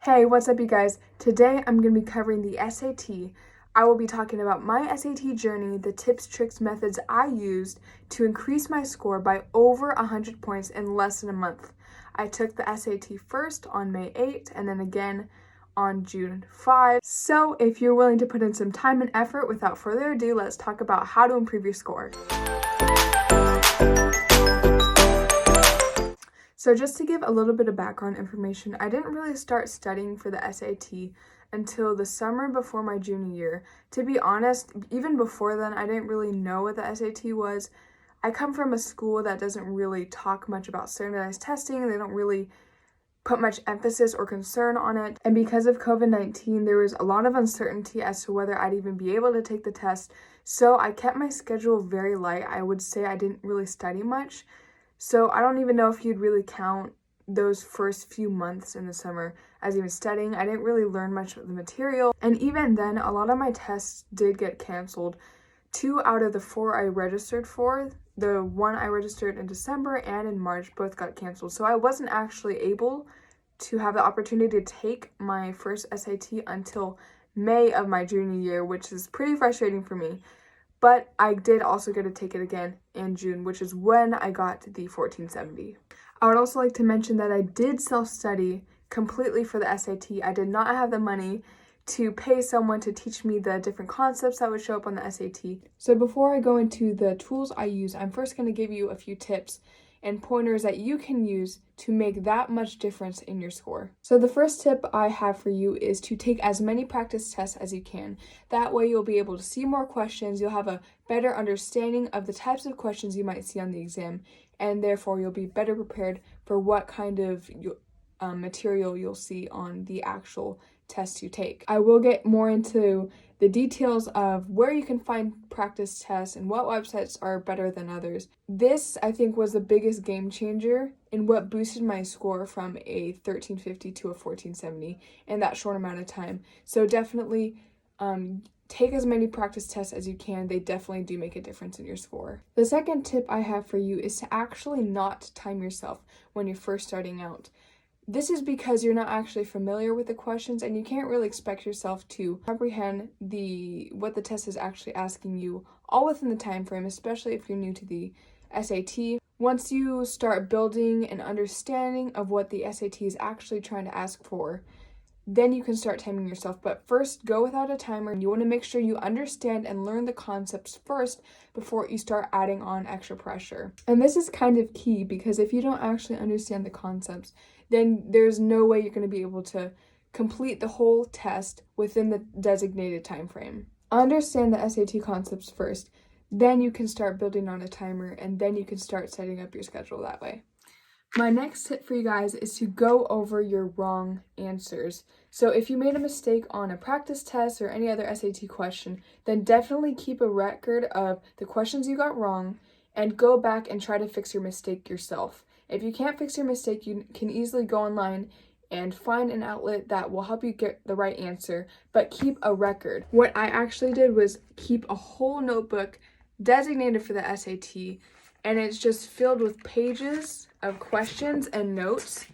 Hey, what's up you guys? Today I'm going to be covering the SAT. I will be talking about my SAT journey, the tips, tricks, methods I used to increase my score by over 100 points in less than a month. I took the SAT first on May 8th and then again on June 5. So if you're willing to put in some time and effort, without further ado, let's talk about how to improve your score. So just to give a little bit of background information, I didn't really start studying for the SAT until the summer before my junior year. To be honest, even before then, I didn't really know what the SAT was. I come from a school that doesn't really talk much about standardized testing. They don't really put much emphasis or concern on it. And because of COVID-19, there was a lot of uncertainty as to whether I'd even be able to take the test. So I kept my schedule very light. I would say I didn't really study much. So I don't even know if you'd really count those first few months in the summer as even studying. I didn't really learn much of the material. And even then, a lot of my tests did get canceled. 2 out of the 4 I registered for, the one I registered in December and in March, both got canceled. So I wasn't actually able to have the opportunity to take my first SAT until May of my junior year, which is pretty frustrating for me. But I did also get to take it again in June, which is when I got the 1470. I would also like to mention that I did self-study completely for the SAT. I did not have the money to pay someone to teach me the different concepts that would show up on the SAT. So before I go into the tools I use, I'm first going to give you a few tips and pointers that you can use to make that much difference in your score. So the first tip I have for you is to take as many practice tests as you can. That way you'll be able to see more questions, you'll have a better understanding of the types of questions you might see on the exam, and therefore you'll be better prepared for what kind of material you'll see on the actual tests you take. I will get more into the details of where you can find practice tests and what websites are better than others. This, I think, was the biggest game changer in what boosted my score from a 1350 to a 1470 in that short amount of time. So definitely take as many practice tests as you can. They definitely do make a difference in your score. The second tip I have for you is to actually not time yourself when you're first starting out. This is because you're not actually familiar with the questions and you can't really expect yourself to comprehend what the test is actually asking you all within the time frame, especially if you're new to the SAT. Once you start building an understanding of what the SAT is actually trying to ask for, then you can start timing yourself. But first, go without a timer. You want to make sure you understand and learn the concepts first before you start adding on extra pressure. And this is kind of key because if you don't actually understand the concepts, then there's no way you're going to be able to complete the whole test within the designated time frame. Understand the SAT concepts first, then you can start building on a timer, and then you can start setting up your schedule that way. My next tip for you guys is to go over your wrong answers. So if you made a mistake on a practice test or any other SAT question, then definitely keep a record of the questions you got wrong and go back and try to fix your mistake yourself. If you can't fix your mistake, you can easily go online and find an outlet that will help you get the right answer, but keep a record. What I actually did was keep a whole notebook designated for the SAT, and it's just filled with pages of questions and notes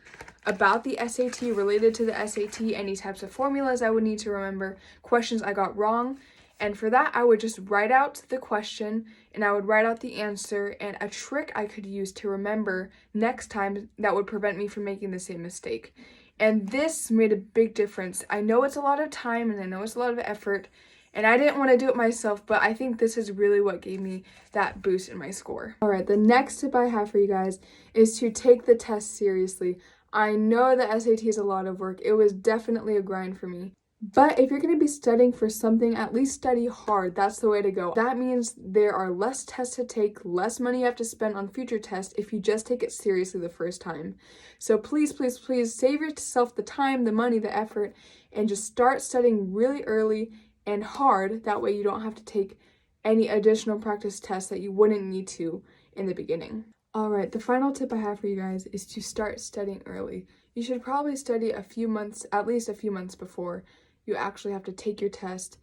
about the SAT, related to the SAT, any types of formulas I would need to remember, questions I got wrong. And for that, I would just write out the question and I would write out the answer and a trick I could use to remember next time that would prevent me from making the same mistake. And this made a big difference. I know it's a lot of time and I know it's a lot of effort, and I didn't want to do it myself, but I think this is really what gave me that boost in my score. All right, the next tip I have for you guys is to take the test seriously. I know the SAT is a lot of work. It was definitely a grind for me. But if you're going to be studying for something, at least study hard. That's the way to go. That means there are less tests to take, less money you have to spend on future tests if you just take it seriously the first time. So please, please, please save yourself the time, the money, the effort, and just start studying really early and hard. That way you don't have to take any additional practice tests that you wouldn't need to in the beginning. All right, the final tip I have for you guys is to start studying early. You should probably study at least a few months before you actually have to take your test.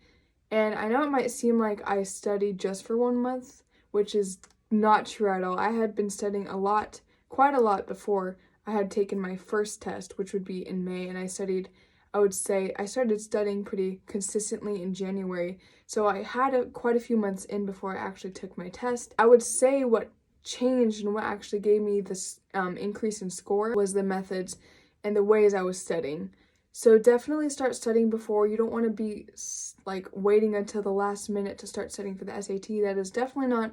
And I know it might seem like I studied just for 1 month, which is not true at all. I had been studying quite a lot before I had taken my first test, which would be in May, and I studied I would say I started studying pretty consistently in January, so I had quite a few months in before I actually took my test. I would say what changed and what actually gave me this increase in score was the methods and the ways I was studying. So definitely start studying before. You don't want to be like waiting until the last minute to start studying for the SAT. That is definitely not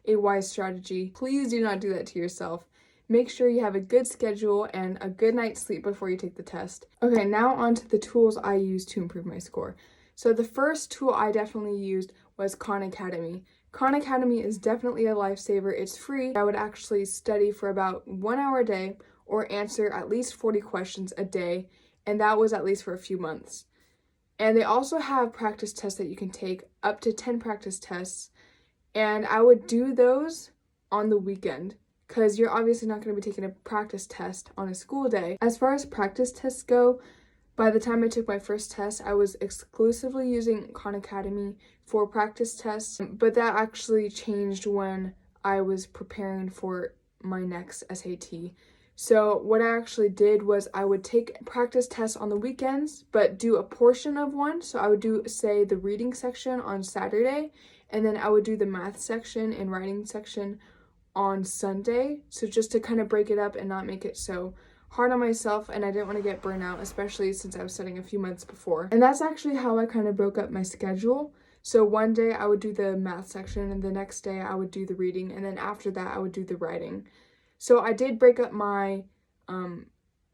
a wise strategy. Please do not do that to yourself. Make sure you have a good schedule and a good night's sleep before you take the test. Okay, now on to the tools I use to improve my score. So the first tool I definitely used was Khan Academy. Khan Academy is definitely a lifesaver. It's free. I would actually study for about 1 hour a day or answer at least 40 questions a day, and that was at least for a few months. And they also have practice tests that you can take, up to 10 practice tests, and I would do those on the weekend because you're obviously not going to be taking a practice test on a school day. As far as practice tests go, by the time I took my first test, I was exclusively using Khan Academy for practice tests, but that actually changed when I was preparing for my next SAT. So what I actually did was I would take practice tests on the weekends, but do a portion of one. So I would do, say, the reading section on Saturday, and then I would do the math section and writing section on Sunday. So just to kind of break it up and not make it so hard on myself, and I didn't want to get burnt out, especially since I was studying a few months before. And that's actually how I kind of broke up my schedule. So one day I would do the math section, and the next day I would do the reading, and then after that I would do the writing. So I did break up my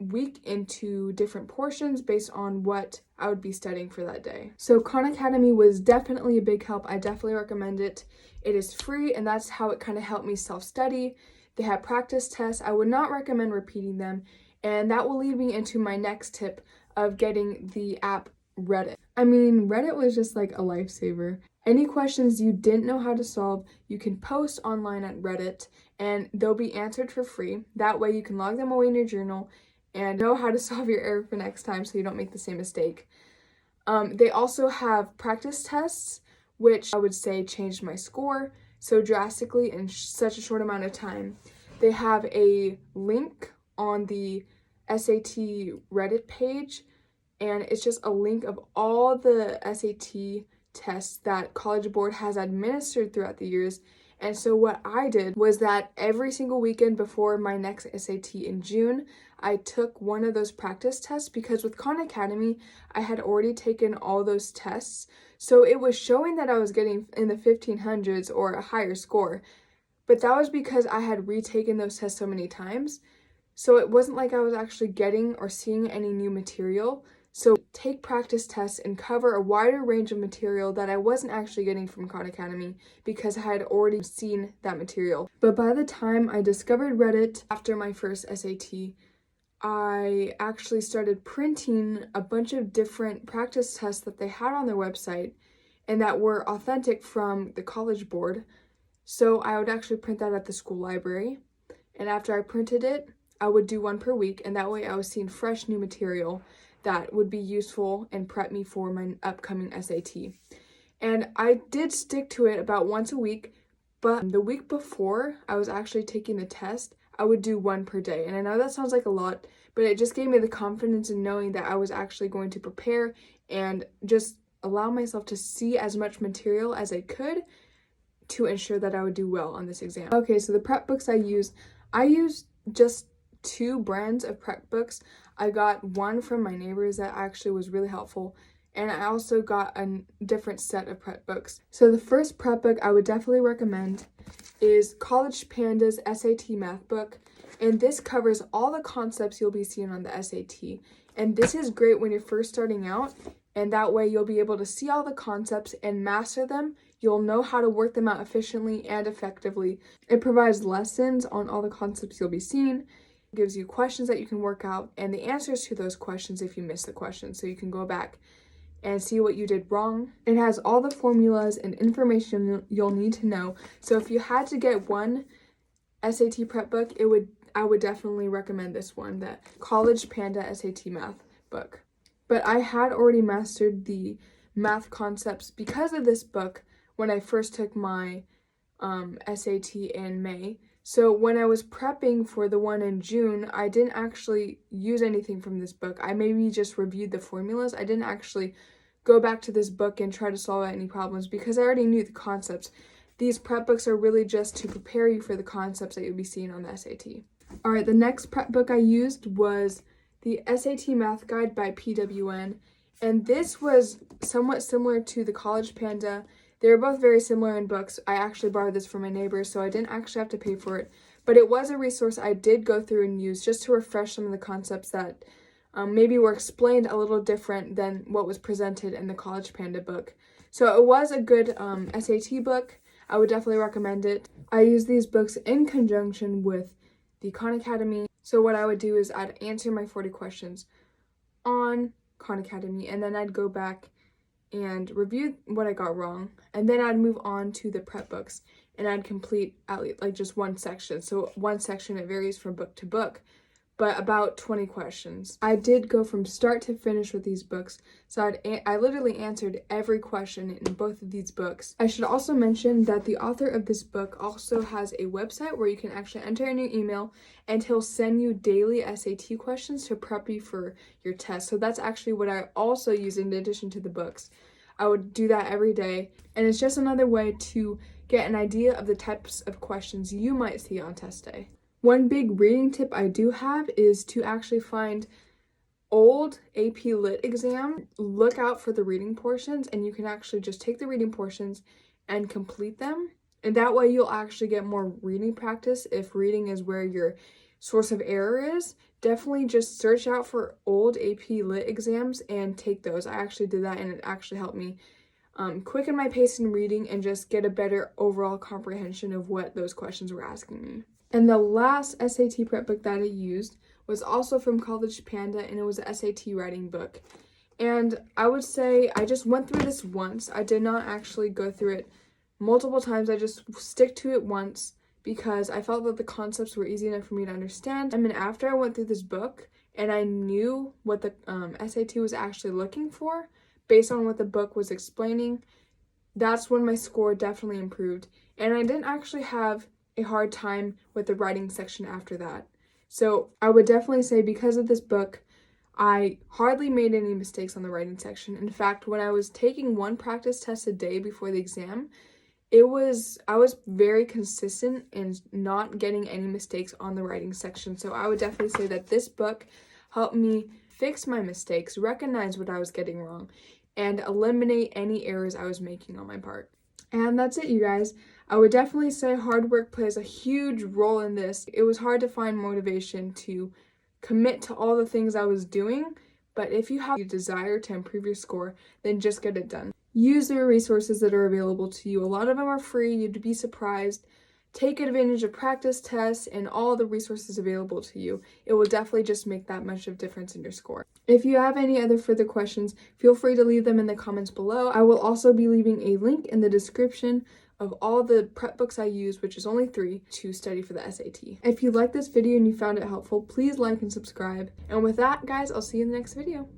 week into different portions based on what I would be studying for that day. So Khan Academy was definitely a big help. I definitely recommend it. It is free, and that's how it kind of helped me self-study. They have practice tests. I would not recommend repeating them, and that will lead me into my next tip of getting the app Reddit. I mean, Reddit was just like a lifesaver. Any questions you didn't know how to solve, you can post online at Reddit, and they'll be answered for free. That way you can log them away in your journal and know how to solve your error for next time so you don't make the same mistake. They also have practice tests, which I would say changed my score so drastically in such a short amount of time. They have a link on the SAT Reddit page, and it's just a link of all the SAT tests that College Board has administered throughout the years. And so what I did was that every single weekend before my next SAT in June, I took one of those practice tests because with Khan Academy, I had already taken all those tests. So it was showing that I was getting in the 1500s or a higher score. But that was because I had retaken those tests so many times. So it wasn't like I was actually getting or seeing any new material. So take practice tests and cover a wider range of material that I wasn't actually getting from Khan Academy because I had already seen that material. But by the time I discovered Reddit after my first SAT, I actually started printing a bunch of different practice tests that they had on their website and that were authentic from the College Board. So I would actually print that at the school library. And after I printed it, I would do one per week, and that way I was seeing fresh new material that would be useful and prep me for my upcoming SAT. And I did stick to it about once a week, but the week before I was actually taking the test, I would do one per day. And I know that sounds like a lot, but it just gave me the confidence in knowing that I was actually going to prepare and just allow myself to see as much material as I could to ensure that I would do well on this exam. Okay, so the prep books I use just 2 brands of prep books. I got one from my neighbors that actually was really helpful, and I also got a different set of prep books. So the first prep book I would definitely recommend is College Panda's SAT math book, and this covers all the concepts you'll be seeing on the SAT. And this is great when you're first starting out, and that way you'll be able to see all the concepts and master them. You'll know how to work them out efficiently and effectively. It provides lessons on all the concepts you'll be seeing, gives you questions that you can work out, and the answers to those questions if you miss the question, so you can go back and see what you did wrong. It has all the formulas and information you'll need to know. So if you had to get one SAT prep book, I would definitely recommend this one, the College Panda SAT math book. But I had already mastered the math concepts because of this book when I first took my SAT in May. So when I was prepping for the one in June, I didn't actually use anything from this book. I maybe just reviewed the formulas. I didn't actually go back to this book and try to solve any problems because I already knew the concepts. These prep books are really just to prepare you for the concepts that you'll be seeing on the SAT. All right, the next prep book I used was the SAT Math Guide by PWN, and this was somewhat similar to the College Panda. They were both very similar in books. I actually borrowed this from my neighbor, so I didn't actually have to pay for it, but it was a resource I did go through and use just to refresh some of the concepts that maybe were explained a little different than what was presented in the College Panda book. So it was a good SAT book. I would definitely recommend it. I use these books in conjunction with the Khan Academy. So what I would do is I'd answer my 40 questions on Khan Academy, and then I'd go back and review what I got wrong, and then I'd move on to the prep books, and I'd complete at least like just one section. So one section, it varies from book to book, but about 20 questions. I did go from start to finish with these books, so I literally answered every question in both of these books. I should also mention that the author of this book also has a website where you can actually enter in your email, and he'll send you daily SAT questions to prep you for your test. So that's actually what I also use in addition to the books. I would do that every day, and it's just another way to get an idea of the types of questions you might see on test day. One big reading tip I do have is to actually find old AP Lit exam. Look out for the reading portions, and you can actually just take the reading portions and complete them. And that way you'll actually get more reading practice if reading is where your source of error is. Definitely just search out for old AP Lit exams and take those. I actually did that, and it actually helped me quicken my pace in reading and just get a better overall comprehension of what those questions were asking me. And the last SAT prep book that I used was also from College Panda, and it was a SAT writing book. And I would say I just went through this once. I did not actually go through it multiple times. I just stick to it once because I felt that the concepts were easy enough for me to understand. I mean, after I went through this book and I knew what the SAT was actually looking for based on what the book was explaining, that's when my score definitely improved. And I didn't actually have a hard time with the writing section after that. So I would definitely say because of this book, I hardly made any mistakes on the writing section. In fact, when I was taking one practice test a day before the exam, I was very consistent in not getting any mistakes on the writing section. So I would definitely say that this book helped me fix my mistakes, recognize what I was getting wrong, and eliminate any errors I was making on my part. And that's it, you guys. I would definitely say hard work plays a huge role in this. It was hard to find motivation to commit to all the things I was doing, but if you have a desire to improve your score, then just get it done. Use the resources that are available to you. A lot of them are free. You'd be surprised. Take advantage of practice tests and all the resources available to you. It will definitely just make that much of a difference in your score. If you have any other further questions, feel free to leave them in the comments below. I will also be leaving a link in the description of all the prep books I use, which is only 3, to study for the SAT. If you liked this video and you found it helpful, please like and subscribe. And with that, guys, I'll see you in the next video.